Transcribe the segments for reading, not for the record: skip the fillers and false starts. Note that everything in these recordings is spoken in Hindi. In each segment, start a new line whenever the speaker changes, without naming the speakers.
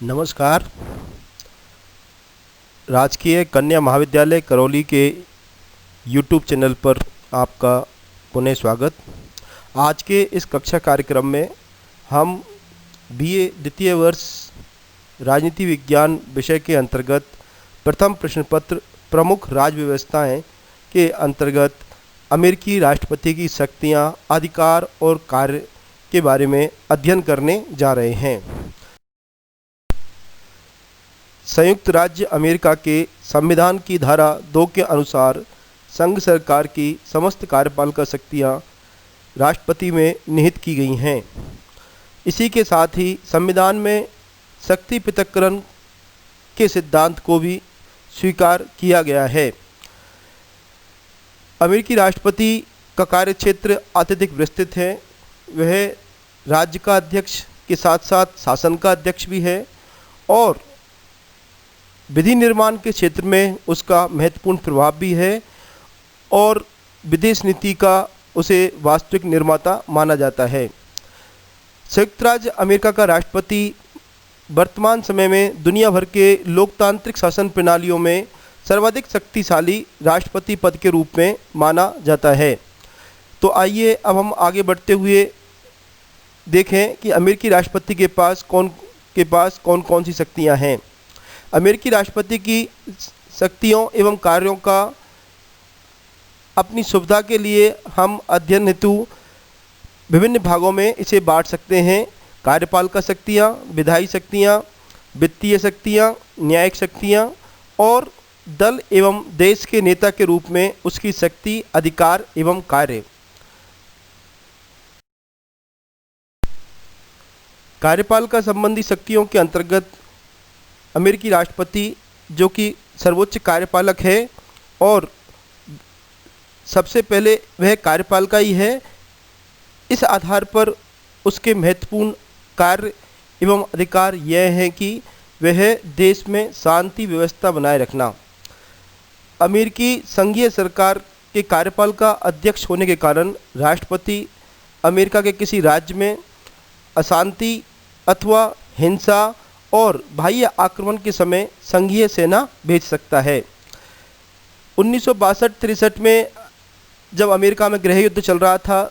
नमस्कार। राजकीय कन्या महाविद्यालय करौली के यूट्यूब चैनल पर आपका पुनः स्वागत। आज के इस कक्षा कार्यक्रम में हम बीए द्वितीय वर्ष राजनीति विज्ञान विषय के अंतर्गत प्रथम प्रश्न पत्र प्रमुख राज्य व्यवस्थाएं के अंतर्गत अमेरिकी राष्ट्रपति की शक्तियां, अधिकार और कार्य के बारे में अध्ययन करने जा रहे हैं। संयुक्त राज्य अमेरिका के संविधान की धारा 2 के अनुसार संघ सरकार की समस्त कार्यपालिका शक्तियां राष्ट्रपति में निहित की गई हैं। इसी के साथ ही संविधान में शक्ति पृथक्करण के सिद्धांत को भी स्वीकार किया गया है। अमेरिकी राष्ट्रपति का कार्यक्षेत्र अत्यधिक विस्तृत है। वह राज्य का अध्यक्ष के साथ साथ शासन का अध्यक्ष भी है और विधि निर्माण के क्षेत्र में उसका महत्वपूर्ण प्रभाव भी है और विदेश नीति का उसे वास्तविक निर्माता माना जाता है। संयुक्त राज्य अमेरिका का राष्ट्रपति वर्तमान समय में दुनिया भर के लोकतांत्रिक शासन प्रणालियों में सर्वाधिक शक्तिशाली राष्ट्रपति पद के रूप में माना जाता है। तो आइए अब हम आगे बढ़ते हुए देखें कि अमेरिकी राष्ट्रपति के पास कौन कौन सी शक्तियां हैं। अमेरिकी राष्ट्रपति की शक्तियों एवं कार्यों का अपनी सुविधा के लिए हम अध्ययन हेतु विभिन्न भागों में इसे बांट सकते हैं। कार्यपालिका शक्तियाँ, विधायी शक्तियाँ, वित्तीय शक्तियाँ, न्यायिक शक्तियाँ और दल एवं देश के नेता के रूप में उसकी शक्ति, अधिकार एवं कार्य। कार्यपालिका संबंधी शक्तियों के अंतर्गत अमेरिकी राष्ट्रपति जो कि सर्वोच्च कार्यपालक है और सबसे पहले वह कार्यपालिका ही है, इस आधार पर उसके महत्वपूर्ण कार्य एवं अधिकार यह है कि वह देश में शांति व्यवस्था बनाए रखना। अमेरिकी संघीय सरकार के कार्यपालिका अध्यक्ष होने के कारण राष्ट्रपति अमेरिका के किसी राज्य में अशांति अथवा हिंसा और बाह्य आक्रमण के समय संघीय सेना भेज सकता है। 1962-63 में जब अमेरिका में गृह युद्ध चल रहा था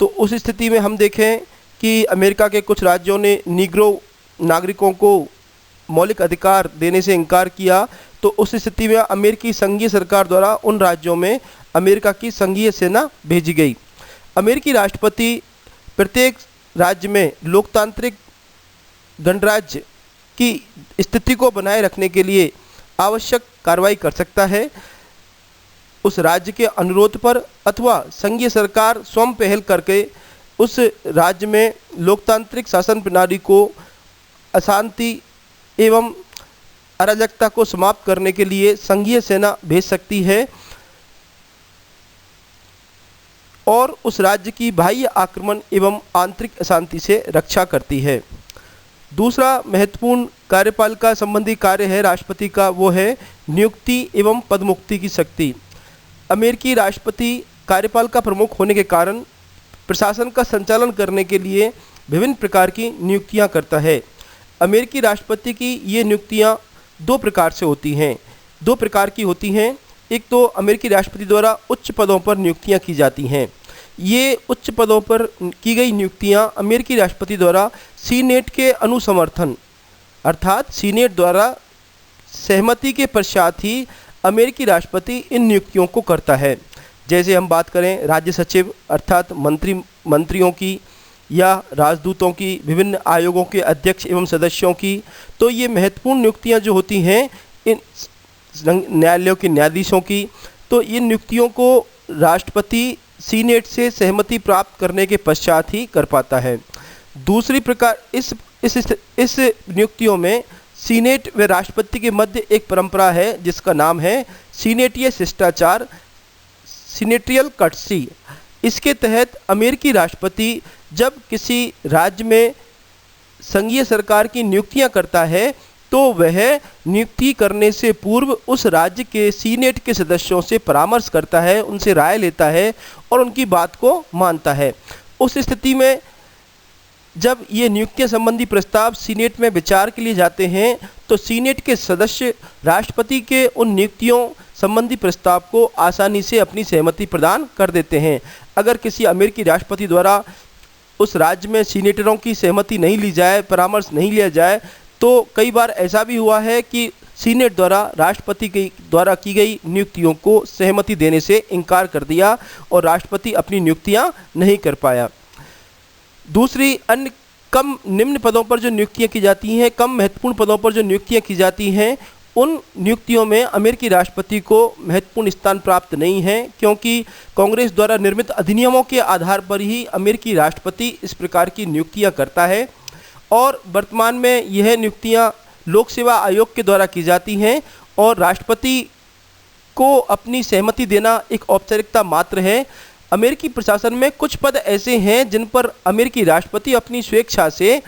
तो उस स्थिति में हम देखें कि अमेरिका के कुछ राज्यों ने नीग्रो नागरिकों को मौलिक अधिकार देने से इनकार किया। तो उस स्थिति में अमेरिकी संघीय सरकार द्वारा उन राज्यों में अमेरिका की संघीय सेना भेजी गई। अमेरिकी राष्ट्रपति प्रत्येक राज्य में लोकतांत्रिक गणराज्य की स्थिति को बनाए रखने के लिए आवश्यक कार्रवाई कर सकता है। उस राज्य के अनुरोध पर अथवा संघीय सरकार स्वयं पहल करके उस राज्य में लोकतांत्रिक शासन प्रणाली को अशांति एवं अराजकता को समाप्त करने के लिए संघीय सेना भेज सकती है और उस राज्य की बाह्य आक्रमण एवं आंतरिक अशांति से रक्षा करती है। दूसरा महत्वपूर्ण कार्यपालिका संबंधी कार्य है राष्ट्रपति का, वो है नियुक्ति एवं पदमुक्ति की शक्ति। अमेरिकी राष्ट्रपति कार्यपालिका प्रमुख होने के कारण प्रशासन का संचालन करने के लिए विभिन्न प्रकार की नियुक्तियां करता है। अमेरिकी राष्ट्रपति की ये नियुक्तियां दो प्रकार की होती हैं। एक तो अमेरिकी राष्ट्रपति द्वारा उच्च पदों पर नियुक्तियां की जाती हैं। ये उच्च पदों पर की गई नियुक्तियां अमेरिकी राष्ट्रपति द्वारा सीनेट के अनुसमर्थन अर्थात सीनेट द्वारा सहमति के पश्चात ही अमेरिकी राष्ट्रपति इन नियुक्तियों को करता है। जैसे हम बात करें राज्य सचिव अर्थात मंत्रियों की या राजदूतों की, विभिन्न आयोगों के अध्यक्ष एवं सदस्यों की, तो ये महत्वपूर्ण नियुक्तियां जो होती हैं इन न्यायालयों के न्यायाधीशों की, तो इन नियुक्तियों को राष्ट्रपति सीनेट से सहमति प्राप्त करने के पश्चात ही कर पाता है। दूसरी प्रकार इस नियुक्तियों में सीनेट व राष्ट्रपति के मध्य एक परंपरा है जिसका नाम है सीनेटीय शिष्टाचार, सीनेट्रियल कर्टसी। इसके तहत अमेरिकी राष्ट्रपति जब किसी राज्य में संघीय सरकार की नियुक्तियां करता है तो वह नियुक्ति करने से पूर्व उस राज्य के सीनेट के सदस्यों से परामर्श करता है, उनसे राय लेता है और उनकी बात को मानता है। उस स्थिति में जब ये नियुक्तियां संबंधी प्रस्ताव सीनेट में विचार के लिए जाते हैं तो सीनेट के सदस्य राष्ट्रपति के उन नियुक्तियों संबंधी प्रस्ताव को आसानी से अपनी सहमति प्रदान कर देते हैं। अगर किसी अमेरिकी राष्ट्रपति द्वारा उस राज्य में सीनेटरों की सहमति नहीं ली जाए, परामर्श नहीं लिया जाए, तो कई बार ऐसा भी हुआ है कि सीनेट द्वारा राष्ट्रपति के द्वारा की गई नियुक्तियों को सहमति देने से इनकार कर दिया और राष्ट्रपति अपनी नियुक्तियां नहीं कर पाया। दूसरी अन्य कम निम्न पदों पर जो नियुक्तियां की जाती हैं, कम महत्वपूर्ण पदों पर जो नियुक्तियां की जाती हैं, उन नियुक्तियों में अमेरिकी राष्ट्रपति को महत्वपूर्ण स्थान प्राप्त नहीं है, क्योंकि कांग्रेस द्वारा निर्मित अधिनियमों के आधार पर ही अमेरिकी राष्ट्रपति इस प्रकार की नियुक्तियां करता है और वर्तमान में यह नियुक्तियां लोक सेवा आयोग के द्वारा की जाती हैं और राष्ट्रपति को अपनी सहमति देना एक औपचारिकता मात्र है। अमेरिकी प्रशासन में कुछ पद ऐसे हैं जिन पर अमेरिकी राष्ट्रपति अपनी स्वेच्छा से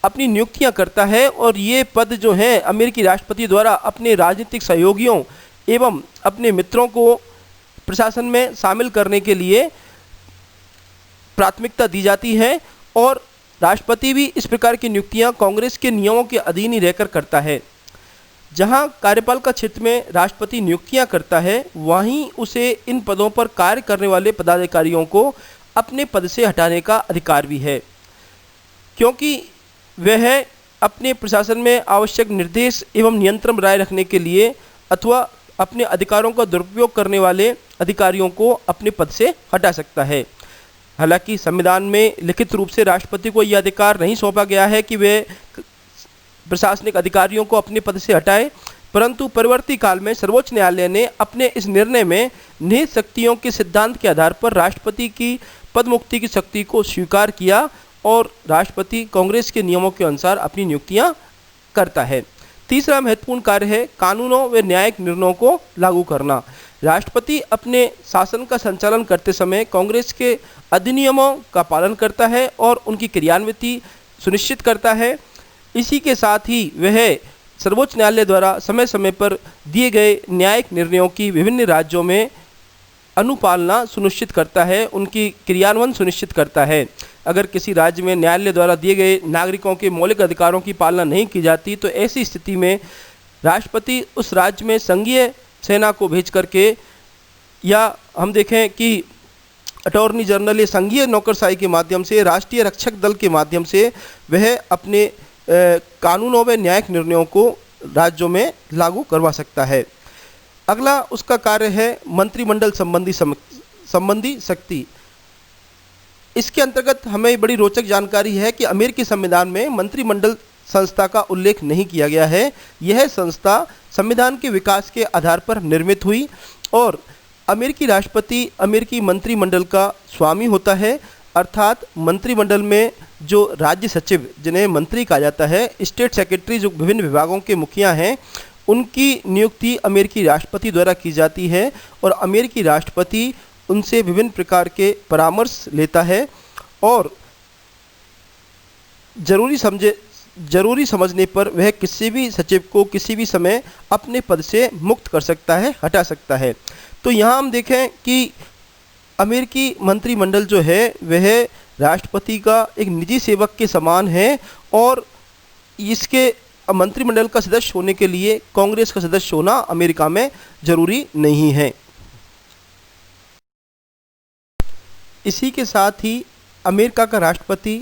अपनी नियुक्तियां करता है और ये पद जो हैं अमेरिकी राष्ट्रपति द्वारा अपने राजनीतिक सहयोगियों एवं अपने मित्रों को प्रशासन में शामिल करने के लिए प्राथमिकता दी जाती है और राष्ट्रपति भी इस प्रकार की नियुक्तियां कांग्रेस के नियमों के अधीन ही रहकर करता है। जहां कार्यपालिका क्षेत्र में राष्ट्रपति नियुक्तियां करता है, वहीं उसे इन पदों पर कार्य करने वाले पदाधिकारियों को अपने पद से हटाने का अधिकार भी है, क्योंकि वह अपने प्रशासन में आवश्यक निर्देश एवं नियंत्रण बनाए रखने के लिए अथवा अपने अधिकारों का दुरुपयोग करने वाले अधिकारियों को अपने पद से हटा सकता है। हालांकि संविधान में लिखित रूप से राष्ट्रपति को यह अधिकार नहीं सौंपा गया है कि वे प्रशासनिक अधिकारियों को अपने पद से हटाए, परंतु परवर्ती काल में सर्वोच्च न्यायालय ने अपने इस निर्णय में निहित शक्तियों के सिद्धांत के आधार पर राष्ट्रपति की पद मुक्ति की शक्ति को स्वीकार किया और राष्ट्रपति कांग्रेस के नियमों के अनुसार अपनी नियुक्तियां करता है। तीसरा महत्वपूर्ण कार्य है कानूनों व न्यायिक निर्णयों को लागू करना। राष्ट्रपति अपने शासन का संचालन करते समय कांग्रेस के अधिनियमों का पालन करता है और उनकी क्रियान्विति सुनिश्चित करता है। इसी के साथ ही वह सर्वोच्च न्यायालय द्वारा समय समय पर दिए गए न्यायिक निर्णयों की विभिन्न राज्यों में अनुपालना सुनिश्चित करता है, उनकी क्रियान्वयन सुनिश्चित करता है। अगर किसी राज्य में न्यायालय द्वारा दिए गए नागरिकों के मौलिक अधिकारों की पालना नहीं की जाती तो ऐसी स्थिति में राष्ट्रपति उस राज्य में संघीय सेना को भेज करके, या हम देखें कि अटॉर्नी जनरल या संघीय नौकरशाही के माध्यम से, राष्ट्रीय रक्षक दल के माध्यम से वह अपने कानूनों व न्यायिक निर्णयों को राज्यों में लागू करवा सकता है। अगला उसका कार्य है मंत्रिमंडल संबंधी शक्ति। इसके अंतर्गत हमें बड़ी रोचक जानकारी है कि अमेरिकी संविधान में मंत्रिमंडल संस्था का उल्लेख नहीं किया गया है। यह संस्था संविधान के विकास के आधार पर निर्मित हुई और अमेरिकी राष्ट्रपति अमेरिकी मंत्रिमंडल का स्वामी होता है, अर्थात मंत्रिमंडल में जो राज्य सचिव, जिन्हें मंत्री कहा जाता है, स्टेट सेक्रेटरी, जो विभिन्न विभागों के मुखिया हैं, उनकी नियुक्ति अमेरिकी राष्ट्रपति द्वारा की जाती है और अमेरिकी राष्ट्रपति उनसे विभिन्न प्रकार के परामर्श लेता है और जरूरी समझने पर वह किसी भी सचिव को किसी भी समय अपने पद से मुक्त कर सकता है, हटा सकता है। तो यहाँ हम देखें कि अमेरिकी मंत्रिमंडल जो है वह राष्ट्रपति का एक निजी सेवक के समान है और इसके मंत्रिमंडल का सदस्य होने के लिए कांग्रेस का सदस्य होना अमेरिका में जरूरी नहीं है। इसी के साथ ही अमेरिका का राष्ट्रपति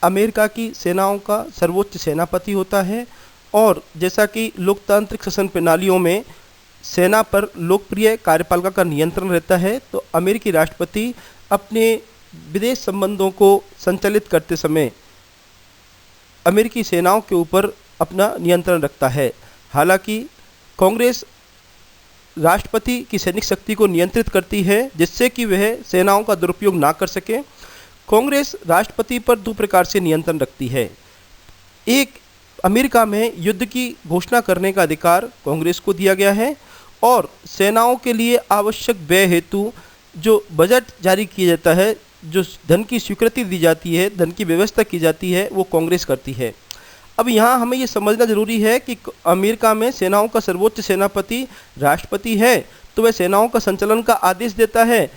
अमेरिका की सेनाओं का सर्वोच्च सेनापति होता है और जैसा कि लोकतांत्रिक शासन प्रणालियों में सेना पर लोकप्रिय कार्यपालिका का नियंत्रण रहता है, तो अमेरिकी राष्ट्रपति अपने विदेश संबंधों को संचालित करते समय अमेरिकी सेनाओं के ऊपर अपना नियंत्रण रखता है। हालांकि कांग्रेस राष्ट्रपति की सैनिक शक्ति को नियंत्रित करती है जिससे कि वह सेनाओं का दुरुपयोग ना कर सके। कांग्रेस राष्ट्रपति पर दो प्रकार से नियंत्रण रखती है। एक, अमेरिका में युद्ध की घोषणा करने का अधिकार कांग्रेस को दिया गया है और सेनाओं के लिए आवश्यक व्यय हेतु जो बजट जारी किया जाता है, जो धन की स्वीकृति दी जाती है, धन की व्यवस्था की जाती है, वो कांग्रेस करती है। अब यहाँ हमें ये समझना जरूरी है कि अमेरिका में सेनाओं का सर्वोच्च सेनापति राष्ट्रपति है, तो वह सेनाओं का संचालन का आदेश देता है,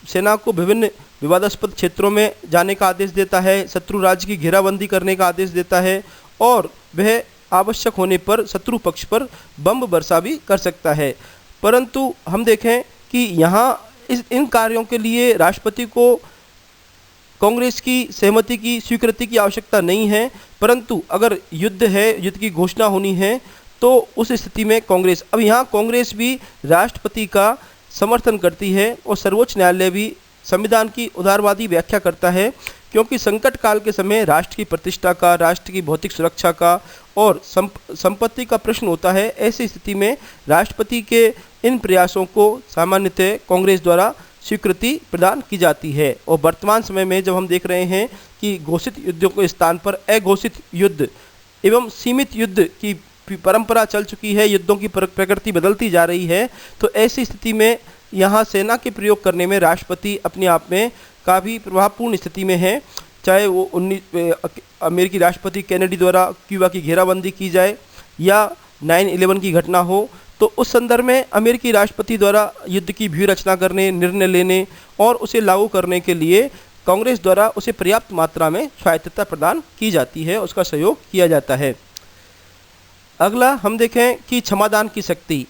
सेना को विभिन्न विवादास्पद क्षेत्रों में जाने का आदेश देता है, शत्रु राज्य की घेराबंदी करने का आदेश देता है और वह आवश्यक होने पर शत्रु पक्ष पर बम वर्षा भी कर सकता है। परंतु हम देखें कि यहाँ इन कार्यों के लिए राष्ट्रपति को कांग्रेस की सहमति की स्वीकृति की आवश्यकता नहीं है, परंतु अगर युद्ध है, युद्ध की घोषणा होनी है तो उस स्थिति में कांग्रेस, अब यहाँ कांग्रेस भी राष्ट्रपति का समर्थन करती है और सर्वोच्च न्यायालय भी संविधान की उदारवादी व्याख्या करता है, क्योंकि संकट काल के समय राष्ट्र की प्रतिष्ठा का, राष्ट्र की भौतिक सुरक्षा का और संपत्ति का प्रश्न होता है। ऐसी स्थिति में राष्ट्रपति के इन प्रयासों को सामान्यतः कांग्रेस द्वारा स्वीकृति प्रदान की जाती है। और वर्तमान समय में जब हम देख रहे हैं कि घोषित युद्धों के स्थान पर अघोषित युद्ध एवं सीमित युद्ध की परंपरा चल चुकी है, युद्धों की प्रकृति बदलती जा रही है, तो ऐसी स्थिति में यहाँ सेना के प्रयोग करने में राष्ट्रपति अपने आप में काफ़ी प्रभावपूर्ण स्थिति में है। चाहे वो अमेरिकी राष्ट्रपति केनेडी द्वारा क्यूबा की घेराबंदी की जाए या 9/11 की घटना हो, तो उस संदर्भ में अमेरिकी राष्ट्रपति द्वारा युद्ध की व्यूह रचना करने, निर्णय लेने और उसे लागू करने के लिए कांग्रेस द्वारा उसे पर्याप्त मात्रा में स्वायत्तता प्रदान की जाती है, उसका सहयोग किया जाता है। अगला हम देखें कि क्षमादान की शक्ति।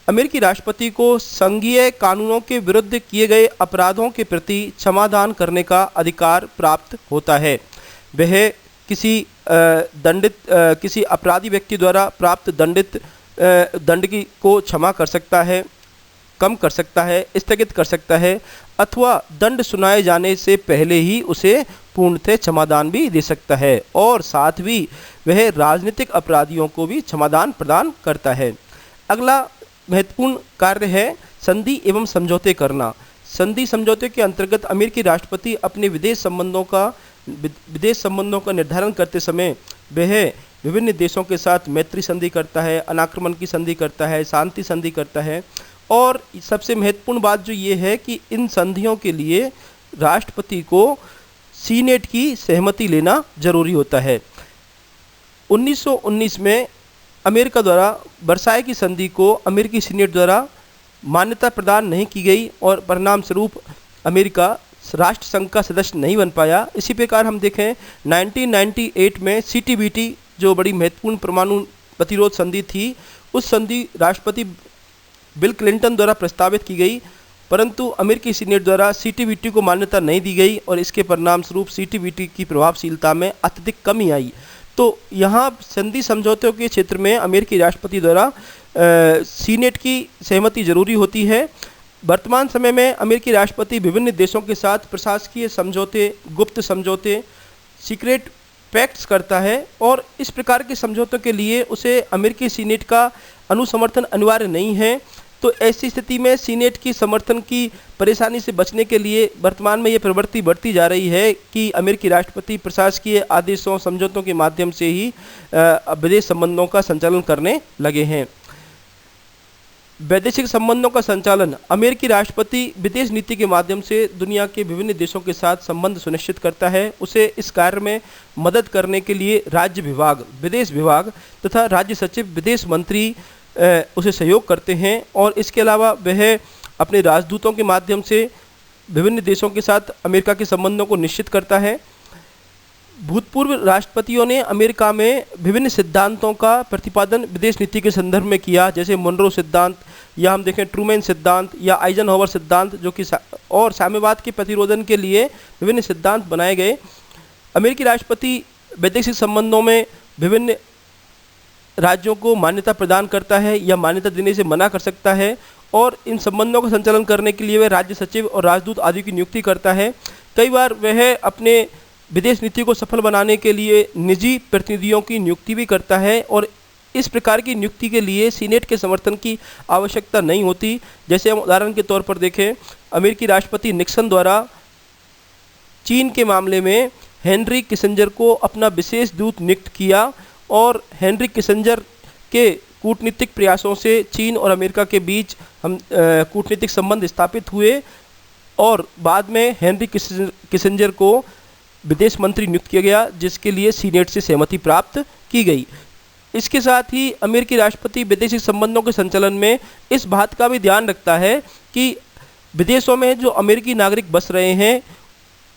अमेरिकी राष्ट्रपति को संघीय कानूनों के विरुद्ध किए गए अपराधों के प्रति क्षमादान करने का अधिकार प्राप्त होता है। वह किसी अपराधी व्यक्ति द्वारा प्राप्त दंड को क्षमा कर सकता है, कम कर सकता है, स्थगित कर सकता है अथवा दंड सुनाए जाने से पहले ही उसे पूर्णतः क्षमादान भी दे सकता है। और साथ भी वह राजनीतिक अपराधियों को भी क्षमादान प्रदान करता है। अगला महत्वपूर्ण कार्य है संधि एवं समझौते करना। संधि समझौते के अंतर्गत अमेरिकी राष्ट्रपति अपने विदेश संबंधों का निर्धारण करते समय वह विभिन्न देशों के साथ मैत्री संधि करता है, अनाक्रमण की संधि करता है, शांति संधि करता है। और सबसे महत्वपूर्ण बात जो ये है कि इन संधियों के लिए राष्ट्रपति को सीनेट की सहमति लेना जरूरी होता है। 1919 में अमेरिका द्वारा वर्साई की संधि को अमेरिकी सीनेट द्वारा मान्यता प्रदान नहीं की गई और परिणाम स्वरूप अमेरिका राष्ट्र संघ का सदस्य नहीं बन पाया। इसी प्रकार हम देखें 1998 में CTBT जो बड़ी महत्वपूर्ण परमाणु प्रतिरोध संधि थी, उस संधि राष्ट्रपति बिल क्लिंटन द्वारा प्रस्तावित की गई, परंतु अमेरिकी सीनेट द्वारा CTBT को मान्यता नहीं दी गई और इसके परिणाम स्वरूप CTBT की प्रभावशीलता में अत्यधिक कमी आई। तो यहाँ संधि समझौतों के क्षेत्र में अमेरिकी राष्ट्रपति द्वारा सीनेट की सहमति जरूरी होती है। वर्तमान समय में अमेरिकी राष्ट्रपति विभिन्न देशों के साथ प्रशासकीय समझौते, गुप्त समझौते, सीक्रेट पैक्ट्स करता है और इस प्रकार के समझौतों के लिए उसे अमेरिकी सीनेट का अनुसमर्थन अनिवार्य नहीं है। तो ऐसी स्थिति में सीनेट की समर्थन की परेशानी से बचने के लिए वर्तमान में ये प्रवृत्ति बढ़ती जा रही है कि अमेरिकी राष्ट्रपति प्रशासकीय आदेशों, समझौतों के माध्यम से ही विदेश संबंधों का संचालन करने लगे हैं। वैदेशिक संबंधों का संचालन। अमेरिकी राष्ट्रपति विदेश नीति के माध्यम से दुनिया के विभिन्न देशों के साथ संबंध सुनिश्चित करता है। उसे इस कार्य में मदद करने के लिए राज्य विभाग, विदेश विभाग तथा राज्य सचिव, विदेश मंत्री उसे सहयोग करते हैं और इसके अलावा वह अपने राजदूतों के माध्यम से विभिन्न देशों के साथ अमेरिका के संबंधों को निश्चित करता है। भूतपूर्व राष्ट्रपतियों ने अमेरिका में विभिन्न सिद्धांतों का प्रतिपादन विदेश नीति के संदर्भ में किया, जैसे मोनरो सिद्धांत या हम देखें ट्रूमैन सिद्धांत या आइजनहोवर सिद्धांत, जो कि और साम्यवाद के प्रतिरोधन के लिए विभिन्न सिद्धांत बनाए गए। अमेरिकी राष्ट्रपति वैदेशिक संबंधों में विभिन्न राज्यों को मान्यता प्रदान करता है या मान्यता देने से मना कर सकता है और इन संबंधों का संचालन करने के लिए वह राज्य सचिव और राजदूत आदि की नियुक्ति करता है। कई बार वह अपने विदेश नीति को सफल बनाने के लिए निजी प्रतिनिधियों की नियुक्ति भी करता है और इस प्रकार की नियुक्ति के लिए सीनेट के समर्थन की आवश्यकता नहीं होती। जैसे हम उदाहरण के तौर पर देखें, अमेरिकी राष्ट्रपति निक्सन द्वारा चीन के मामले में हेनरी किसिंजर को अपना विशेष दूत नियुक्त किया और हेनरी किसिंजर के कूटनीतिक प्रयासों से चीन और अमेरिका के बीच कूटनीतिक संबंध स्थापित हुए और बाद में हेनरी किसिंजर को विदेश मंत्री नियुक्त किया गया, जिसके लिए सीनेट से सहमति प्राप्त की गई। इसके साथ ही अमेरिकी राष्ट्रपति विदेशी संबंधों के संचालन में इस बात का भी ध्यान रखता है कि विदेशों में जो अमेरिकी नागरिक बस रहे हैं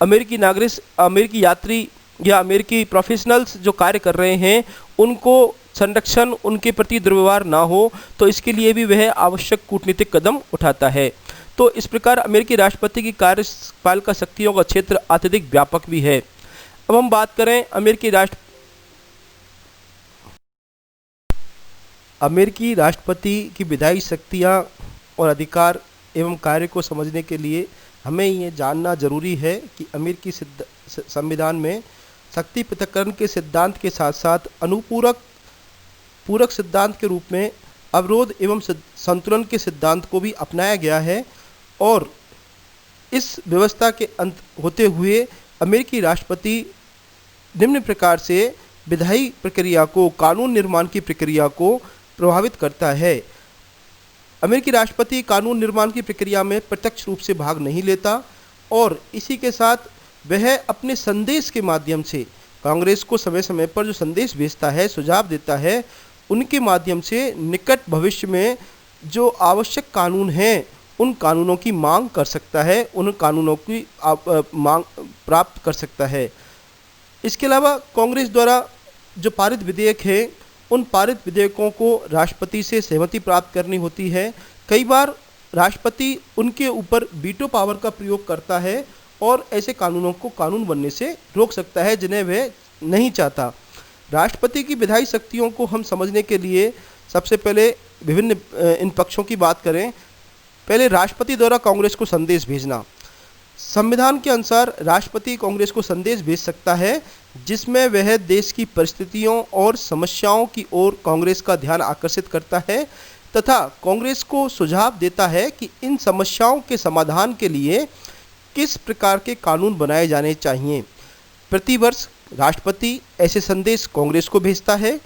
अमेरिकी नागरिक, अमेरिकी यात्री या अमेरिकी प्रोफेशनल्स जो कार्य कर रहे हैं उनको संरक्षण, उनके प्रति दुर्व्यवहार ना हो, तो इसके लिए भी वह आवश्यक कूटनीतिक कदम उठाता है। तो इस प्रकार अमेरिकी राष्ट्रपति की कार्यपालिका शक्तियों का क्षेत्र अत्यधिक व्यापक भी है। अब हम बात करें अमेरिकी राष्ट्रपति की विधायी शक्तियाँ और अधिकार एवं कार्य को समझने के लिए हमें ये जानना जरूरी है कि अमेरिकी संविधान में शक्ति पृथक्करण के सिद्धांत के साथ साथ पूरक सिद्धांत के रूप में अवरोध एवं संतुलन के सिद्धांत को भी अपनाया गया है। और इस व्यवस्था के अंत होते हुए अमेरिकी राष्ट्रपति निम्न प्रकार से विधायी प्रक्रिया को, कानून निर्माण की प्रक्रिया को प्रभावित करता है। अमेरिकी राष्ट्रपति कानून निर्माण की प्रक्रिया में प्रत्यक्ष रूप से भाग नहीं लेता और इसी के साथ वह अपने संदेश के माध्यम से कांग्रेस को समय समय पर जो संदेश भेजता है, सुझाव देता है, उनके माध्यम से निकट भविष्य में जो आवश्यक कानून हैं उन कानूनों की मांग कर सकता है, उन कानूनों की मांग प्राप्त कर सकता है। इसके अलावा कांग्रेस द्वारा जो पारित विधेयक है उन पारित विधेयकों को राष्ट्रपति से सहमति प्राप्त करनी होती है। कई बार राष्ट्रपति उनके ऊपर वीटो पावर का प्रयोग करता है और ऐसे कानूनों को कानून बनने से रोक सकता है जिन्हें वह नहीं चाहता। राष्ट्रपति की विधायी शक्तियों को हम समझने के लिए सबसे पहले विभिन्न इन पक्षों की बात करें। पहले राष्ट्रपति द्वारा कांग्रेस को संदेश भेजना। संविधान के अनुसार राष्ट्रपति कांग्रेस को संदेश भेज सकता है जिसमें वह देश की परिस्थितियों और समस्याओं की ओर कांग्रेस का ध्यान आकर्षित करता है तथा कांग्रेस को सुझाव देता है कि इन समस्याओं के समाधान के लिए किस प्रकार के कानून बनाए जाने चाहिए। प्रतिवर्ष राष्ट्रपति ऐसे संदेश कांग्रेस को भेजता है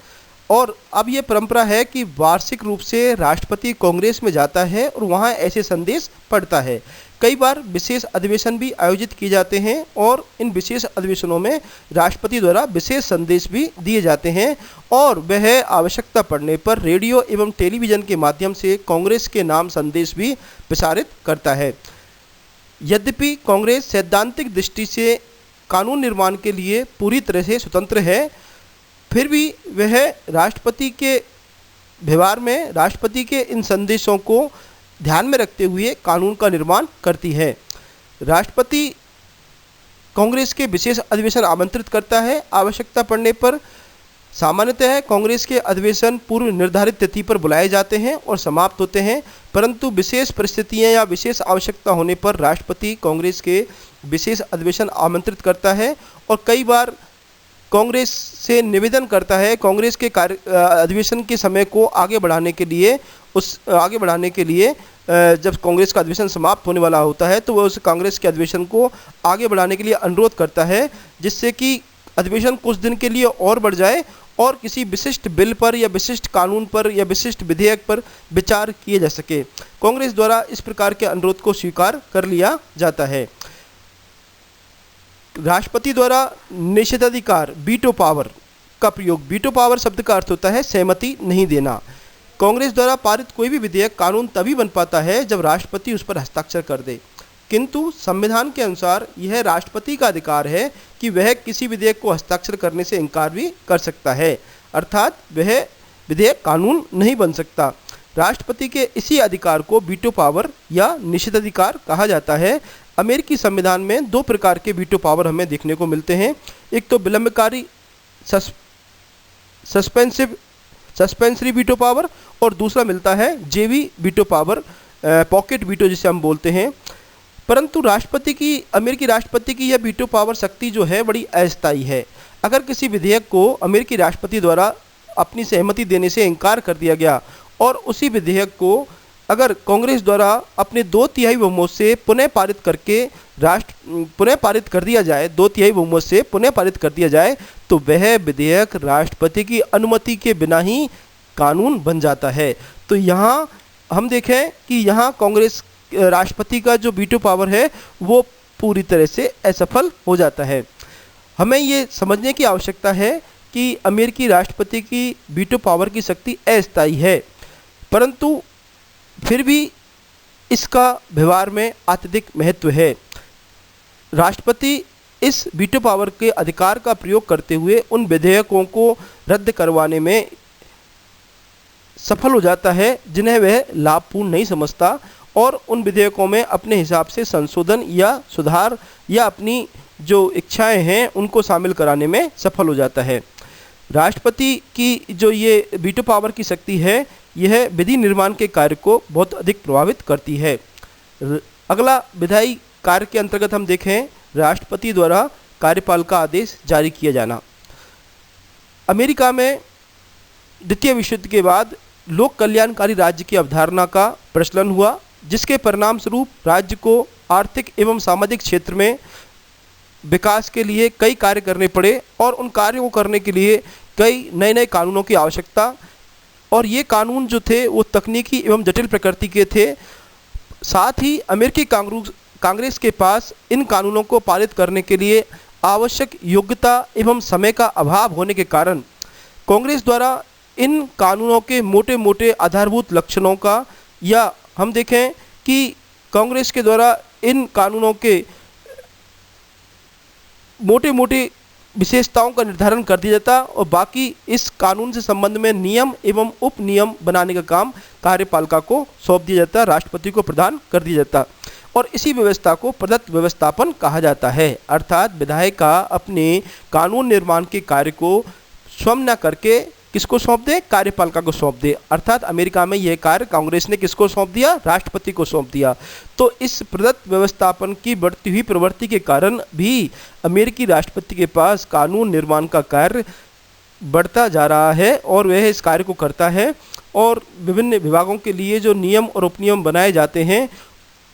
और अब ये परंपरा है कि वार्षिक रूप से राष्ट्रपति कांग्रेस में जाता है और वहाँ ऐसे संदेश पढ़ता है। कई बार विशेष अधिवेशन भी आयोजित किए जाते हैं और इन विशेष अधिवेशनों में राष्ट्रपति द्वारा विशेष संदेश भी दिए जाते हैं और वह आवश्यकता पड़ने पर रेडियो एवं टेलीविज़न के माध्यम से कांग्रेस के नाम संदेश भी प्रसारित करता है। यद्यपि कांग्रेस सैद्धांतिक दृष्टि से कानून निर्माण के लिए पूरी तरह से स्वतंत्र है, फिर भी वह राष्ट्रपति के व्यवहार में राष्ट्रपति के इन संदेशों को ध्यान में रखते हुए कानून का निर्माण करती है। राष्ट्रपति कांग्रेस के विशेष अधिवेशन आमंत्रित करता है। आवश्यकता पड़ने पर सामान्यतः कांग्रेस के अधिवेशन पूर्व निर्धारित तिथि पर बुलाए जाते हैं और समाप्त होते हैं, परंतु विशेष परिस्थितियां या विशेष आवश्यकता होने पर राष्ट्रपति कांग्रेस के विशेष अधिवेशन आमंत्रित करता है और कई बार कांग्रेस से निवेदन करता है कांग्रेस के अधिवेशन के समय को आगे बढ़ाने के लिए जब कांग्रेस का अधिवेशन समाप्त होने वाला होता है तो वह उस कांग्रेस के अधिवेशन को आगे बढ़ाने के लिए अनुरोध करता है जिससे कि अधिवेशन कुछ दिन के लिए और बढ़ जाए और किसी विशिष्ट बिल पर या विशिष्ट कानून पर या विशिष्ट विधेयक पर विचार किए जा सके। कांग्रेस द्वारा इस प्रकार के अनुरोध को स्वीकार कर लिया जाता है। राष्ट्रपति द्वारा निषेधाधिकार वीटो पावर का प्रयोग। वीटो पावर शब्द का अर्थ होता है सहमति नहीं देना। कांग्रेस द्वारा पारित कोई भी विधेयक कानून तभी बन पाता है जब राष्ट्रपति उस पर हस्ताक्षर कर दे, किंतु संविधान के अनुसार यह राष्ट्रपति का अधिकार है कि वह किसी विधेयक को हस्ताक्षर करने से इनकार भी कर सकता है, अर्थात वह विधेयक कानून नहीं बन सकता। राष्ट्रपति के इसी अधिकार को वीटो पावर या निषेधाधिकार कहा जाता है। अमेरिकी संविधान में दो प्रकार के वीटो पावर हमें देखने को मिलते हैं। एक तो विलंबकारी सस्पेंसरी वीटो पावर और दूसरा मिलता है जेवी वीटो पावर, पॉकेट वीटो जिसे हम बोलते हैं। परंतु अमेरिकी राष्ट्रपति की यह वीटो पावर शक्ति जो है बड़ी अस्थायी है। अगर किसी विधेयक को अमेरिकी राष्ट्रपति द्वारा अपनी सहमति देने से इनकार कर दिया गया और उसी विधेयक को अगर कांग्रेस द्वारा अपने 2/3 बहुमत से पुनः पारित कर दिया जाए, 2/3 बहुमत से पुनः पारित कर दिया जाए, तो वह विधेयक राष्ट्रपति की अनुमति के बिना ही कानून बन जाता है। तो यहाँ हम देखें कि यहाँ कांग्रेस राष्ट्रपति का जो वीटो पावर है वो पूरी तरह से असफल हो जाता है। हमें ये समझने की आवश्यकता है कि अमेरिकी राष्ट्रपति की वीटो पावर की शक्ति अस्थायी है, परंतु फिर भी इसका व्यवहार में अत्यधिक महत्व है। राष्ट्रपति इस वीटो पावर के अधिकार का प्रयोग करते हुए उन विधेयकों को रद्द करवाने में सफल हो जाता है जिन्हें वह लाभपूर्ण नहीं समझता, और उन विधेयकों में अपने हिसाब से संशोधन या सुधार या अपनी जो इच्छाएं हैं उनको शामिल कराने में सफल हो जाता है। राष्ट्रपति की जो ये वीटो पावर की शक्ति है, यह विधि निर्माण के कार्य को बहुत अधिक प्रभावित करती है। अगला विधायी कार्य के अंतर्गत हम देखें राष्ट्रपति द्वारा कार्यपालिका आदेश जारी किया जाना। अमेरिका में द्वितीय विश्व युद्ध के बाद लोक कल्याणकारी राज्य की अवधारणा का प्रचलन हुआ, जिसके परिणाम स्वरूप राज्य को आर्थिक एवं सामाजिक क्षेत्र में विकास के लिए कई कार्य करने पड़े और उन कार्यों को करने के लिए कई नए नए कानूनों की आवश्यकता, और ये कानून जो थे वो तकनीकी एवं जटिल प्रकृति के थे। साथ ही अमेरिकी कांग्रेस के पास इन कानूनों को पारित करने के लिए आवश्यक योग्यता एवं समय का अभाव होने के कारण कांग्रेस द्वारा इन कानूनों के मोटे मोटे आधारभूत लक्षणों का, या हम देखें कि कांग्रेस के द्वारा इन कानूनों के मोटे मोटे विशेषताओं का निर्धारण कर दिया जाता और बाकी इस कानून से संबंध में नियम एवं उप नियम बनाने का काम कार्यपालिका को सौंप दिया जाता, राष्ट्रपति को प्रदान कर दिया जाता, और इसी व्यवस्था को प्रदत्त व्यवस्थापन कहा जाता है। अर्थात विधायक का अपने कानून निर्माण के कार्य को स्वयं न करके किसको सौंप दे, कार्यपालिका को सौंप दे। अर्थात अमेरिका में यह कार्य कांग्रेस ने किसको सौंप दिया, राष्ट्रपति को सौंप दिया। तो इस प्रदत्त व्यवस्थापन की बढ़ती हुई प्रवृत्ति के कारण भी अमेरिकी राष्ट्रपति के पास कानून निर्माण का कार्य बढ़ता जा रहा है और वह इस कार्य को करता है, और विभिन्न विभागों के लिए जो नियम और उपनियम बनाए जाते हैं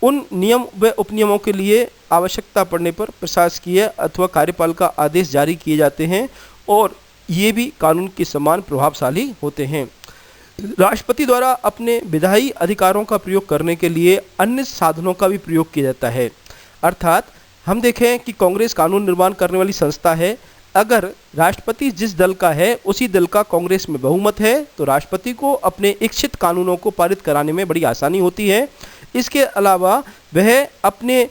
उन नियम व उपनियमों के लिए आवश्यकता पड़ने पर प्रशासकीय अथवा कार्यपालिका आदेश जारी किए जाते हैं और ये भी कानून के समान प्रभावशाली होते हैं। राष्ट्रपति द्वारा अपने विधायी अधिकारों का प्रयोग करने के लिए अन्य साधनों का भी प्रयोग किया जाता है। अर्थात हम देखें कि कांग्रेस कानून निर्माण करने वाली संस्था है। अगर राष्ट्रपति जिस दल का है उसी दल का कांग्रेस में बहुमत है तो राष्ट्रपति को अपने इच्छित कानूनों को पारित कराने में बड़ी आसानी होती है। इसके अलावा वह अपने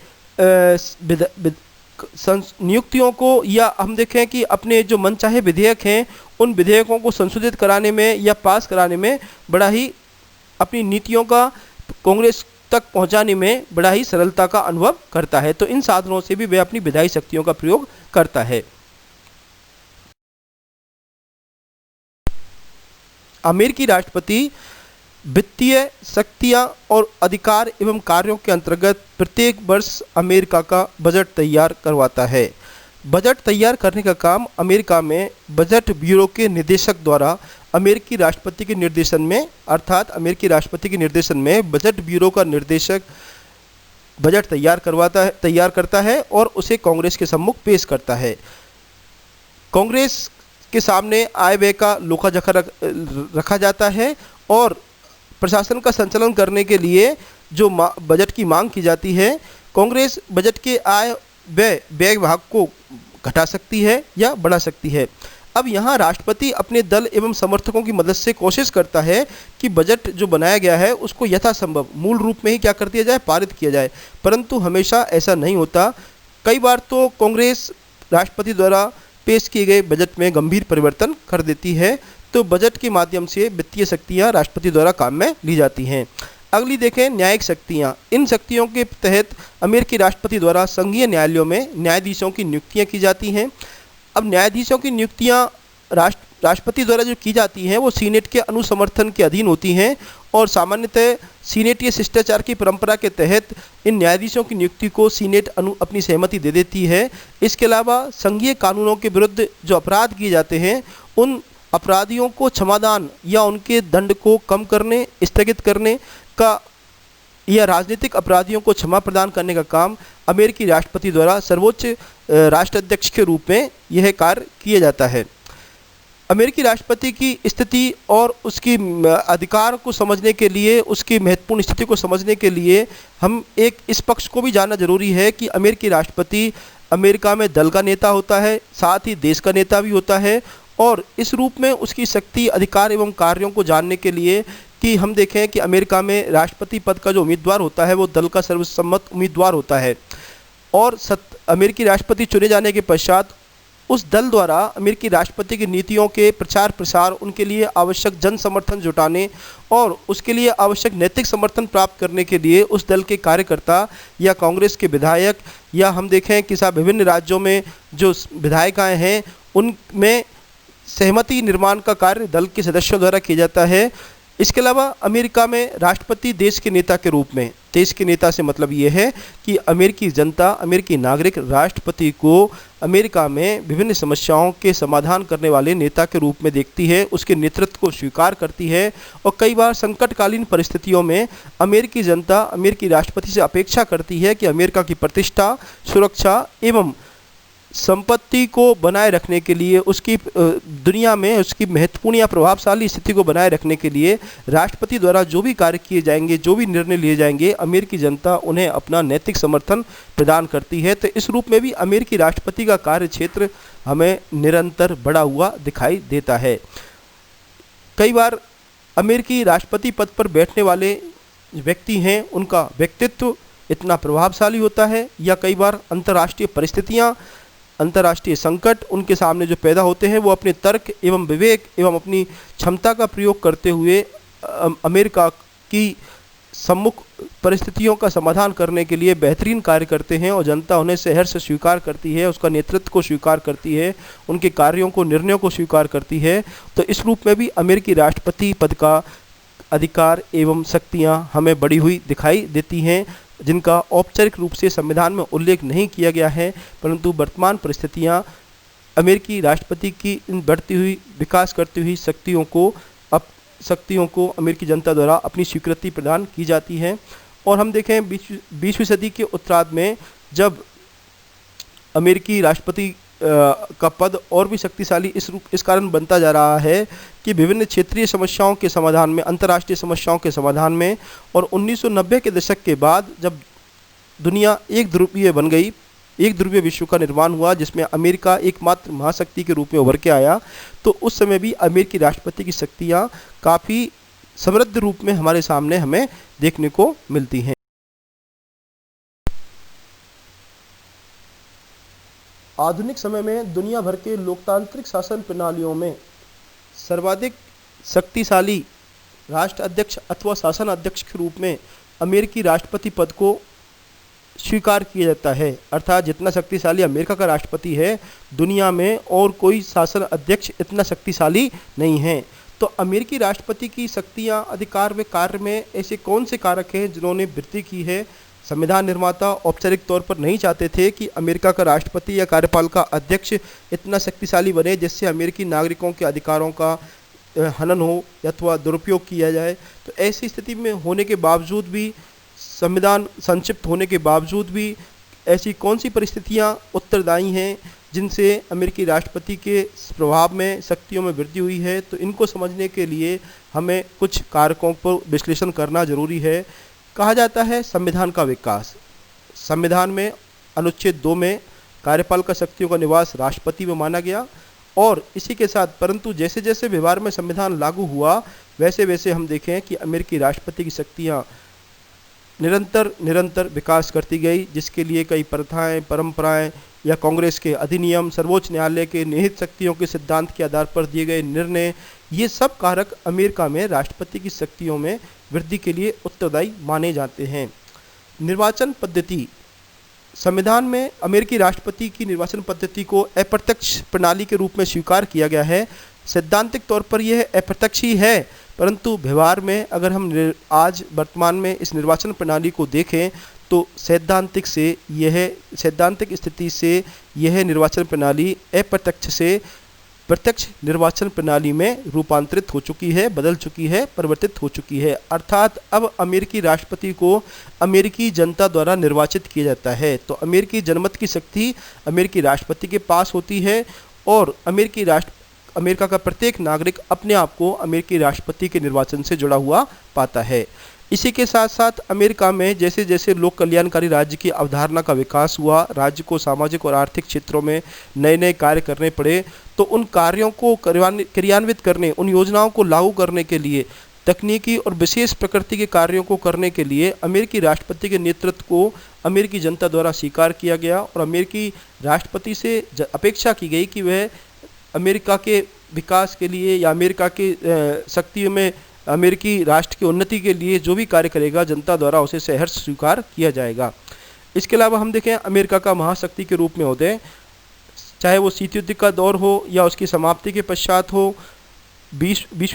नियुक्तियों को, या हम देखें कि अपने जो मनचाहे विधेयक हैं उन विधेयकों को संशोधित कराने में या पास कराने में बड़ा ही अपनी नीतियों का कांग्रेस तक पहुंचाने में बड़ा ही सरलता का अनुभव करता है। तो इन साधनों से भी वह अपनी विधायी शक्तियों का प्रयोग करता है। अमेरिकी राष्ट्रपति वित्तीय शक्तियां और अधिकार एवं कार्यों के अंतर्गत प्रत्येक वर्ष अमेरिका का बजट तैयार करवाता है। बजट तैयार करने का काम अमेरिका में बजट ब्यूरो के निदेशक द्वारा अमेरिकी राष्ट्रपति के निर्देशन में, अर्थात अमेरिकी राष्ट्रपति के निर्देशन में बजट ब्यूरो का निर्देशक बजट तैयार करता है और उसे कांग्रेस के सम्मुख पेश करता है। कांग्रेस के सामने आय व्यय का लेखा जोखा रखा जाता है और प्रशासन का संचालन करने के लिए जो बजट की मांग की जाती है, कांग्रेस बजट के आय व्यय भाग को घटा सकती है या बढ़ा सकती है। अब यहाँ राष्ट्रपति अपने दल एवं समर्थकों की मदद से कोशिश करता है कि बजट जो बनाया गया है उसको यथासंभव मूल रूप में ही क्या कर दिया जाए, पारित किया जाए, परंतु हमेशा ऐसा नहीं होता। कई बार तो कांग्रेस राष्ट्रपति द्वारा पेश किए गए बजट में गंभीर परिवर्तन कर देती है, तो बजट के माध्यम से वित्तीय शक्तियां राष्ट्रपति द्वारा काम में ली जाती हैं। अगली देखें न्यायिक शक्तियां। इन शक्तियों के तहत अमेरिकी राष्ट्रपति द्वारा संघीय न्यायालयों में न्यायाधीशों की नियुक्तियां की जाती हैं। अब न्यायाधीशों की नियुक्तियां राष्ट्रपति द्वारा जो की जाती हैं वो सीनेट के अनुसमर्थन के अधीन होती हैं और सामान्यतः सीनेटीय शिष्टाचार की परंपरा के तहत इन न्यायाधीशों की नियुक्ति को सीनेट अपनी सहमति दे देती है। इसके अलावा संघीय कानूनों के विरुद्ध जो अपराध किए जाते हैं उन अपराधियों को क्षमादान या उनके दंड को कम करने, स्थगित करने का या राजनीतिक अपराधियों को क्षमा प्रदान करने का काम अमेरिकी राष्ट्रपति द्वारा सर्वोच्च राष्ट्राध्यक्ष के रूप में यह कार्य किया जाता है। अमेरिकी राष्ट्रपति की स्थिति और उसकी अधिकार को समझने के लिए, उसकी महत्वपूर्ण स्थिति को समझने के लिए हम एक इस पक्ष को भी जानना जरूरी है कि अमेरिकी राष्ट्रपति अमेरिका में दल का नेता होता है, साथ ही देश का नेता भी होता है, और इस रूप में उसकी शक्ति, अधिकार एवं कार्यों को जानने के लिए कि हम देखें कि अमेरिका में राष्ट्रपति पद का जो उम्मीदवार होता है वो दल का सर्वसम्मत उम्मीदवार होता है। और अमेरिकी राष्ट्रपति चुने जाने के पश्चात उस दल द्वारा अमेरिकी राष्ट्रपति की नीतियों के प्रचार प्रसार, उनके लिए आवश्यक जन समर्थन जुटाने और उसके लिए आवश्यक नैतिक समर्थन प्राप्त करने के लिए उस दल के कार्यकर्ता या कांग्रेस के विधायक, या हम देखें कि साहब विभिन्न राज्यों में जो विधायिकाएं हैं उनमें सहमति निर्माण का कार्य दल के सदस्यों द्वारा किया जाता है। इसके अलावा अमेरिका में राष्ट्रपति देश के नेता के रूप में, देश के नेता से मतलब ये है कि अमेरिकी जनता, अमेरिकी नागरिक राष्ट्रपति को अमेरिका में विभिन्न समस्याओं के समाधान करने वाले नेता के रूप में देखती है, उसके नेतृत्व को स्वीकार करती है और कई बार संकटकालीन परिस्थितियों में अमेरिकी जनता अमेरिकी राष्ट्रपति से अपेक्षा करती है कि अमेरिका की प्रतिष्ठा, सुरक्षा एवं संपत्ति को बनाए रखने के लिए, उसकी दुनिया में उसकी महत्वपूर्ण या प्रभावशाली स्थिति को बनाए रखने के लिए राष्ट्रपति द्वारा जो भी कार्य किए जाएंगे, जो भी निर्णय लिए जाएंगे, अमेरिकी जनता उन्हें अपना नैतिक समर्थन प्रदान करती है। तो इस रूप में भी अमेरिकी राष्ट्रपति का कार्य क्षेत्र हमें निरंतर बढ़ा हुआ दिखाई देता है। कई बार अमेरिकी राष्ट्रपति पद पर बैठने वाले व्यक्ति हैं, उनका व्यक्तित्व इतना प्रभावशाली होता है, या कई बार अंतर्राष्ट्रीय परिस्थितियाँ, अंतर्राष्ट्रीय संकट उनके सामने जो पैदा होते हैं, वो अपने तर्क एवं विवेक एवं अपनी क्षमता का प्रयोग करते हुए अमेरिका की सम्मुख परिस्थितियों का समाधान करने के लिए बेहतरीन कार्य करते हैं और जनता उन्हें सहर्ष स्वीकार करती है, उसका नेतृत्व को स्वीकार करती है, उनके कार्यों को, निर्णयों को स्वीकार करती है। तो इस रूप में भी अमेरिकी राष्ट्रपति पद का अधिकार एवं शक्तियाँ हमें बढ़ी हुई दिखाई देती हैं, जिनका औपचारिक रूप से संविधान में उल्लेख नहीं किया गया है, परंतु वर्तमान परिस्थितियां अमेरिकी राष्ट्रपति की इन बढ़ती हुई, विकास करती हुई शक्तियों को अमेरिकी जनता द्वारा अपनी स्वीकृति प्रदान की जाती है। और हम देखें 20वीं सदी के उत्तरार्ध में जब अमेरिकी राष्ट्रपति का पद और भी शक्तिशाली इस कारण बनता जा रहा है कि विभिन्न क्षेत्रीय समस्याओं के समाधान में, अंतर्राष्ट्रीय समस्याओं के समाधान में, और 1990 के दशक के बाद जब दुनिया एक ध्रुवीय बन गई, एक ध्रुवीय विश्व का निर्माण हुआ जिसमें अमेरिका एकमात्र महाशक्ति के रूप में उभर के आया, तो उस समय भी अमेरिकी राष्ट्रपति की शक्तियाँ काफ़ी समृद्ध रूप में हमारे सामने हमें देखने को मिलती हैं। आधुनिक समय में दुनिया भर के लोकतांत्रिक शासन प्रणालियों में सर्वाधिक शक्तिशाली राष्ट्र अध्यक्ष अथवा शासन अध्यक्ष के रूप में अमेरिकी राष्ट्रपति पद को स्वीकार किया जाता है। अर्थात जितना शक्तिशाली अमेरिका का राष्ट्रपति है, दुनिया में और कोई शासन अध्यक्ष इतना शक्तिशाली नहीं है। तो अमेरिकी राष्ट्रपति की शक्तियाँ, अधिकार व कार्य में ऐसे कौन से कारक हैं जिन्होंने वृद्धि की है? संविधान निर्माता औपचारिक तौर पर नहीं चाहते थे कि अमेरिका का राष्ट्रपति या कार्यपालिका अध्यक्ष इतना शक्तिशाली बने जिससे अमेरिकी नागरिकों के अधिकारों का हनन हो अथवा दुरुपयोग किया जाए। तो ऐसी स्थिति में होने के बावजूद भी, संविधान संक्षिप्त होने के बावजूद भी, ऐसी कौन सी परिस्थितियां उत्तरदायी हैं जिनसे अमेरिकी राष्ट्रपति के प्रभाव में, शक्तियों में वृद्धि हुई है? तो इनको समझने के लिए हमें कुछ कारकों पर विश्लेषण करना जरूरी है। कहा जाता है संविधान का विकास। संविधान में अनुच्छेद 2 में कार्यपालिका शक्तियों का निवास राष्ट्रपति में माना गया, और इसी के साथ परंतु जैसे जैसे व्यवहार में संविधान लागू हुआ वैसे वैसे हम देखें कि अमेरिकी राष्ट्रपति की शक्तियाँ निरंतर विकास करती गई, जिसके लिए कई प्रथाएं, परंपराएं या कांग्रेस के अधिनियम, सर्वोच्च न्यायालय के निहित शक्तियों के सिद्धांत के आधार पर दिए गए निर्णय, ये सब कारक अमेरिका में राष्ट्रपति की शक्तियों में वृद्धि के लिए उत्तरदायी माने जाते हैं। निर्वाचन पद्धति। संविधान में अमेरिकी राष्ट्रपति की निर्वाचन पद्धति को अप्रत्यक्ष प्रणाली के रूप में स्वीकार किया गया है। सैद्धांतिक तौर पर यह अप्रत्यक्ष ही है, परंतु व्यवहार में अगर हम आज वर्तमान में इस निर्वाचन प्रणाली को देखें तो सैद्धांतिक स्थिति से यह निर्वाचन प्रणाली अप्रत्यक्ष से प्रत्यक्ष निर्वाचन प्रणाली में रूपांतरित हो चुकी है, बदल चुकी है, परिवर्तित हो चुकी है। अर्थात अब अमेरिकी राष्ट्रपति को अमेरिकी जनता द्वारा निर्वाचित किया जाता है। तो अमेरिकी जनमत की शक्ति अमेरिकी राष्ट्रपति के पास होती है और अमेरिका का प्रत्येक नागरिक अपने आप को अमेरिकी राष्ट्रपति के निर्वाचन से जुड़ा हुआ पाता है। इसी के साथ साथ अमेरिका में जैसे जैसे लोक कल्याणकारी राज्य की अवधारणा का विकास हुआ, राज्य को सामाजिक और आर्थिक क्षेत्रों में नए नए कार्य करने पड़े, तो उन कार्यों को क्रियान्वित करने, उन योजनाओं को लागू करने के लिए, तकनीकी और विशेष प्रकृति के कार्यों को करने के लिए अमेरिकी राष्ट्रपति के नेतृत्व को अमेरिकी जनता द्वारा स्वीकार किया गया और अमेरिकी राष्ट्रपति से अपेक्षा की गई कि वह अमेरिका के विकास के लिए या अमेरिका के शक्तियों में अमेरिकी राष्ट्र की उन्नति के लिए जो भी कार्य करेगा जनता द्वारा उसे सहर्ष स्वीकार किया जाएगा। इसके अलावा हम देखें अमेरिका का महाशक्ति के रूप में उदय, चाहे वो शीत युद्ध का दौर हो या उसकी समाप्ति के पश्चात हो, 20वीं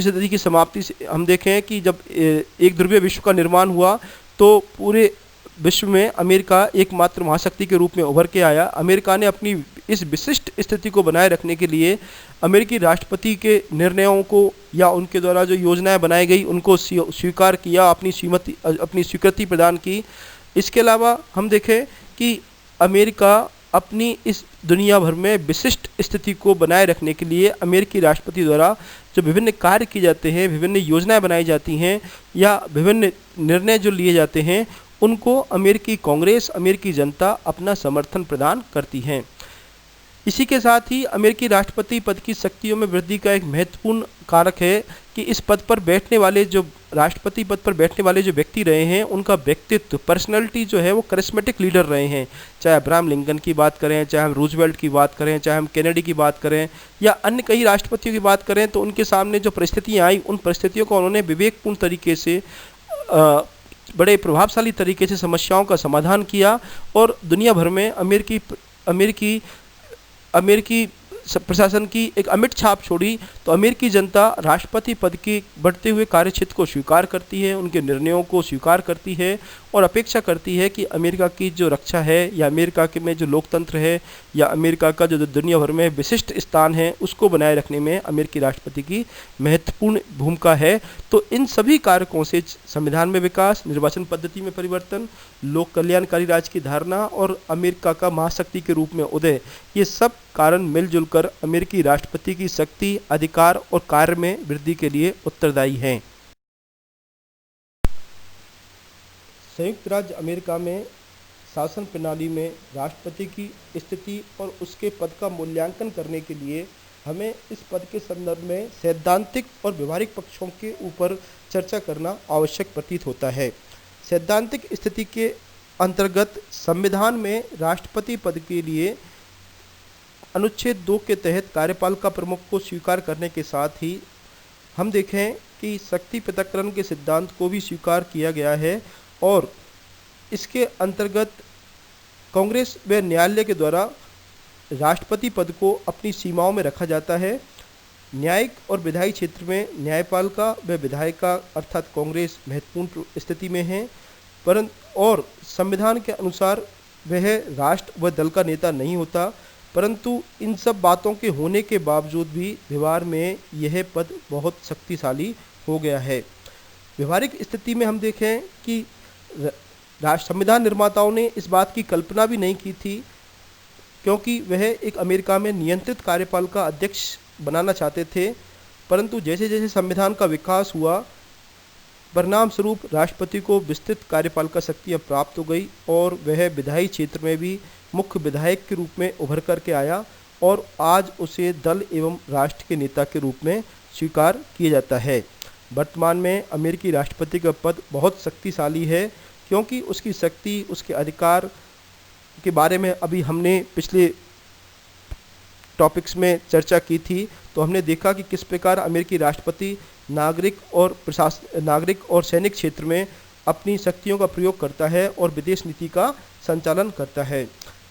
सदी की समाप्ति से हम देखें कि जब एक ध्रुवीय विश्व का निर्माण हुआ तो पूरे विश्व में अमेरिका एकमात्र महाशक्ति के रूप में उभर के आया। अमेरिका ने अपनी इस विशिष्ट स्थिति को बनाए रखने के लिए अमेरिकी राष्ट्रपति के निर्णयों को या उनके द्वारा जो योजनाएं बनाई गई उनको स्वीकार किया, अपनी स्वीकृति प्रदान की। इसके अलावा हम देखें कि अमेरिका अपनी इस दुनिया भर में विशिष्ट स्थिति को बनाए रखने के लिए अमेरिकी राष्ट्रपति द्वारा जो विभिन्न कार्य किए जाते हैं, विभिन्न योजनाएं बनाई जाती हैं या विभिन्न निर्णय जो लिए जाते हैं, उनको अमेरिकी कांग्रेस, अमेरिकी जनता अपना समर्थन प्रदान करती हैं। इसी के साथ ही अमेरिकी राष्ट्रपति पद की शक्तियों में वृद्धि का एक महत्वपूर्ण कारक है कि इस पद पर बैठने वाले जो राष्ट्रपति पद पर बैठने वाले जो व्यक्ति रहे हैं उनका व्यक्तित्व, पर्सनैलिटी जो है वो करिस्मेटिक लीडर रहे हैं। चाहे अब्राहम लिंकन की बात करें, चाहे हम रूजवेल्ट की बात करें, चाहे हम केनेडी की बात करें या अन्य कई राष्ट्रपतियों की बात करें, तो उनके सामने जो परिस्थितियाँ आई उन परिस्थितियों को उन्होंने विवेकपूर्ण तरीके से बड़े प्रभावशाली तरीके से समस्याओं का समाधान किया और दुनिया भर में अमेरिकी प्रशासन की एक अमिट छाप छोड़ी। तो अमेरिकी जनता राष्ट्रपति पद के बढ़ते हुए कार्यक्षेत्र को स्वीकार करती है, उनके निर्णयों को स्वीकार करती है और अपेक्षा करती है कि अमेरिका की जो रक्षा है या अमेरिका के में जो लोकतंत्र है या अमेरिका का जो दुनिया भर में विशिष्ट स्थान है उसको बनाए रखने में अमेरिकी राष्ट्रपति की महत्वपूर्ण भूमिका है। तो इन सभी कारकों से संविधान में विकास, निर्वाचन पद्धति में परिवर्तन, लोक कल्याणकारी राज्य की धारणा और अमेरिका का महाशक्ति के रूप में उदय, ये सब कारण मिलजुल कर अमेरिकी राष्ट्रपति की शक्ति, अधिकार और कार्य में वृद्धि के लिए उत्तरदायी हैं। संयुक्त राज्य अमेरिका में शासन प्रणाली में राष्ट्रपति की स्थिति और उसके पद का मूल्यांकन करने के लिए हमें इस पद के संदर्भ में सैद्धांतिक और व्यवहारिक पक्षों के ऊपर चर्चा करना आवश्यक प्रतीत होता है। सैद्धांतिक स्थिति के अंतर्गत संविधान में राष्ट्रपति पद के लिए अनुच्छेद 2 के तहत कार्यपालिका प्रमुख को स्वीकार करने के साथ ही हम देखें कि शक्ति पृथक्करण के सिद्धांत को भी स्वीकार किया गया है और इसके अंतर्गत कांग्रेस व न्यायालय के द्वारा राष्ट्रपति पद को अपनी सीमाओं में रखा जाता है। न्यायिक और विधायी क्षेत्र में न्यायपालिका व विधायिका अर्थात कांग्रेस महत्वपूर्ण स्थिति में है, परंतु और संविधान के अनुसार वह राष्ट्र व दल का नेता नहीं होता, परंतु इन सब बातों के होने के बावजूद भी व्यवहार में यह पद बहुत शक्तिशाली हो गया है। व्यवहारिक स्थिति में हम देखें कि संविधान निर्माताओं ने इस बात की कल्पना भी नहीं की थी, क्योंकि वह एक अमेरिका में नियंत्रित कार्यपालिका अध्यक्ष बनाना चाहते थे, परंतु जैसे जैसे संविधान का विकास हुआ परिणाम स्वरूप राष्ट्रपति को विस्तृत कार्यपालिका शक्तियाँ प्राप्त हो गई और वह विधायी क्षेत्र में भी मुख्य विधायक के रूप में उभर करके आया और आज उसे दल एवं राष्ट्र के नेता के रूप में स्वीकार किया जाता है। वर्तमान में अमेरिकी राष्ट्रपति का पद बहुत शक्तिशाली है, क्योंकि उसकी शक्ति, उसके अधिकार के बारे में अभी हमने पिछले टॉपिक्स में चर्चा की थी। तो हमने देखा कि किस प्रकार अमेरिकी राष्ट्रपति नागरिक और सैनिक क्षेत्र में अपनी शक्तियों का प्रयोग करता है और विदेश नीति का संचालन करता है।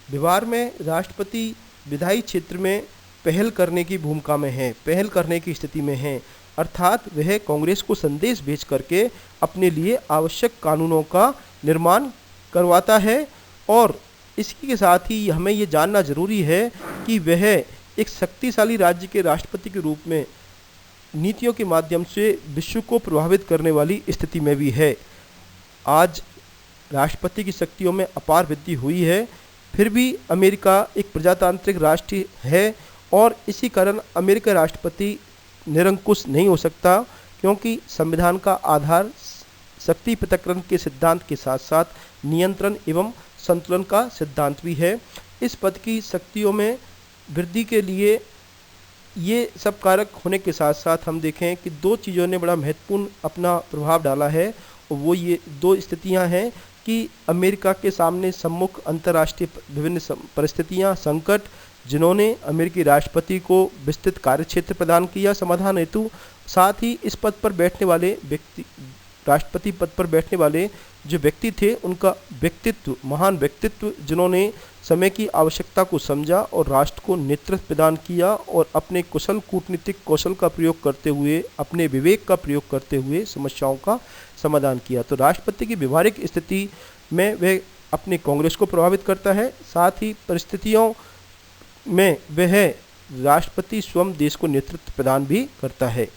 व्यवहार में राष्ट्रपति विधायी क्षेत्र में पहल करने की भूमिका में है, पहल करने की स्थिति में है, अर्थात वह कांग्रेस को संदेश भेज करके अपने लिए आवश्यक कानूनों का निर्माण करवाता है। और इसी के साथ ही हमें ये जानना जरूरी है कि वह एक शक्तिशाली राज्य के राष्ट्रपति के रूप में नीतियों के माध्यम से विश्व को प्रभावित करने वाली स्थिति में भी है। आज राष्ट्रपति की शक्तियों में अपार वृद्धि हुई है, फिर भी अमेरिका एक प्रजातांत्रिक राष्ट्र है और इसी कारण अमेरिका राष्ट्रपति निरंकुश नहीं हो सकता, क्योंकि संविधान का आधार शक्ति पृथक्करण के सिद्धांत के साथ साथ नियंत्रण एवं संतुलन का सिद्धांत भी है। इस पद की शक्तियों में वृद्धि के लिए ये सब कारक होने के साथ साथ हम देखें कि दो चीज़ों ने बड़ा महत्वपूर्ण अपना प्रभाव डाला है और वो ये दो स्थितियां हैं कि अमेरिका के सामने सम्मुख अंतर्राष्ट्रीय विभिन्न परिस्थितियां, संकट, जिन्होंने अमेरिकी राष्ट्रपति को विस्तृत कार्यक्षेत्र प्रदान किया समाधान हेतु। साथ ही इस पद पर बैठने वाले व्यक्ति, राष्ट्रपति पद पर बैठने वाले जो व्यक्ति थे, उनका व्यक्तित्व, महान व्यक्तित्व, जिन्होंने समय की आवश्यकता को समझा और राष्ट्र को नेतृत्व प्रदान किया और अपने कुशल कूटनीतिक कौशल का प्रयोग करते हुए, अपने विवेक का प्रयोग करते हुए समस्याओं का समाधान किया। तो राष्ट्रपति की व्यवहारिक स्थिति में वह अपने कांग्रेस को प्रभावित करता है, साथ ही परिस्थितियों में वह राष्ट्रपति स्वयं देश को नेतृत्व प्रदान भी करता है।